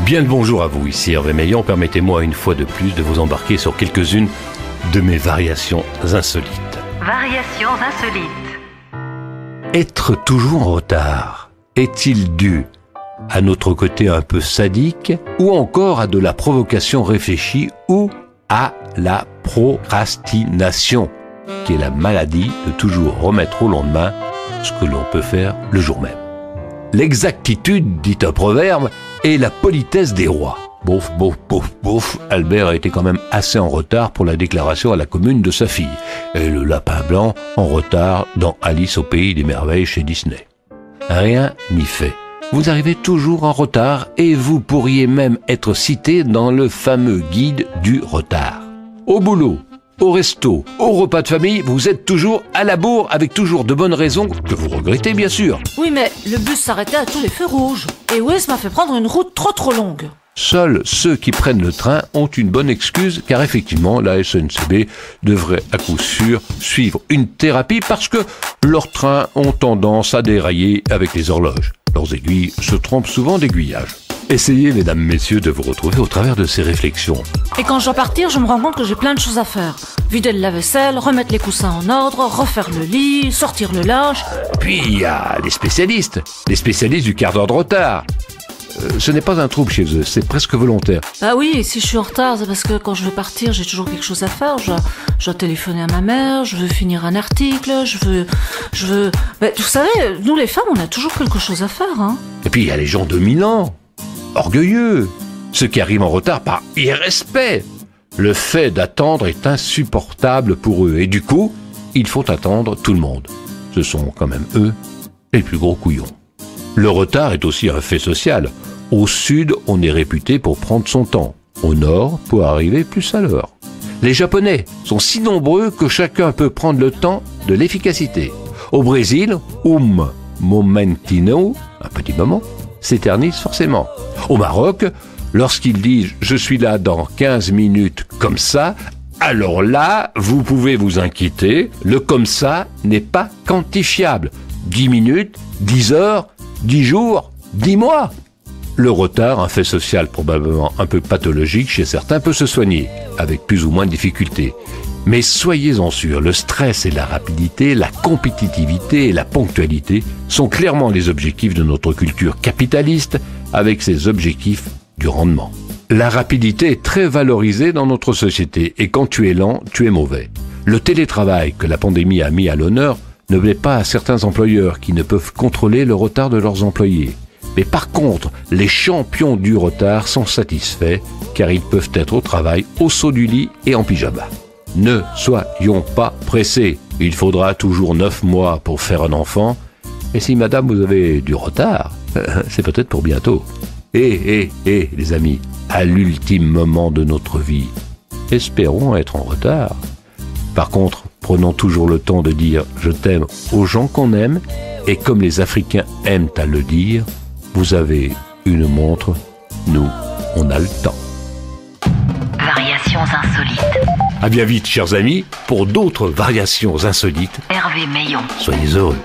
Bien le bonjour à vous, ici Hervé Meillan. Permettez-moi une fois de plus de vous embarquer sur quelques-unes de mes variations insolites. Variations insolites. Être toujours en retard est-il dû à notre côté un peu sadique ou encore à de la provocation réfléchie ou à la procrastination, qui est la maladie de toujours remettre au lendemain ce que l'on peut faire le jour même. L'exactitude, dit un proverbe, est la politesse des rois. Bouf, bouf, bouf, bouf, Albert a été quand même assez en retard pour la déclaration à la commune de sa fille. Et le lapin blanc en retard dans Alice au pays des merveilles chez Disney. Rien n'y fait. Vous arrivez toujours en retard et vous pourriez même être cité dans le fameux guide du retard. Au boulot, au resto, au repas de famille, vous êtes toujours à la bourre avec toujours de bonnes raisons que vous regrettez bien sûr. Oui, mais le bus s'arrêtait à tous les feux rouges. Et Waze m'a fait prendre une route trop longue. Seuls ceux qui prennent le train ont une bonne excuse, car effectivement, la SNCB devrait à coup sûr suivre une thérapie parce que leurs trains ont tendance à dérailler avec les horloges. Leurs aiguilles se trompent souvent d'aiguillage. Essayez, mesdames, messieurs, de vous retrouver au travers de ces réflexions. Et quand je dois partir, je me rends compte que j'ai plein de choses à faire. Vider le lave-vaisselle, remettre les coussins en ordre, refaire le lit, sortir le linge. Puis il y a les spécialistes du quart d'heure de retard. Ce n'est pas un trouble chez eux, c'est presque volontaire. Ah oui, si je suis en retard, c'est parce que quand je veux partir, j'ai toujours quelque chose à faire. Je dois téléphoner à ma mère, je veux finir un article, je veux... Mais vous savez, nous les femmes, on a toujours quelque chose à faire, hein. Et puis il y a les gens dominants, orgueilleux, ceux qui arrivent en retard par irrespect. Le fait d'attendre est insupportable pour eux et du coup, ils font attendre tout le monde. Ce sont quand même eux les plus gros couillons. Le retard est aussi un fait social. Au sud, on est réputé pour prendre son temps. Au nord, pour arriver plus à l'heure. Les Japonais sont si nombreux que chacun peut prendre le temps de l'efficacité. Au Brésil, momentino, un petit moment, s'éternise forcément. Au Maroc, lorsqu'ils disent « je suis là dans 15 minutes comme ça », alors là, vous pouvez vous inquiéter, le comme ça n'est pas quantifiable. 10 minutes, 10 heures, 10 jours, 10 mois. Le retard, un fait social probablement un peu pathologique chez certains, peut se soigner, avec plus ou moins de difficultés. Mais soyez-en sûrs, le stress et la rapidité, la compétitivité et la ponctualité sont clairement les objectifs de notre culture capitaliste, avec ses objectifs du rendement. La rapidité est très valorisée dans notre société, et quand tu es lent, tu es mauvais. Le télétravail que la pandémie a mis à l'honneur ne plaît pas à certains employeurs qui ne peuvent contrôler le retard de leurs employés. Mais par contre, les champions du retard sont satisfaits car ils peuvent être au travail au saut du lit et en pyjama. Ne soyons pas pressés. Il faudra toujours 9 mois pour faire un enfant. Et si madame vous avez du retard, c'est peut-être pour bientôt. Les amis, à l'ultime moment de notre vie, espérons être en retard. Par contre, prenons toujours le temps de dire « je t'aime » aux gens qu'on aime, et comme les Africains aiment à le dire, vous avez une montre, nous, on a le temps. Variations insolites. À bien vite, chers amis, pour d'autres variations insolites. Hervé Meillan. Soyez heureux.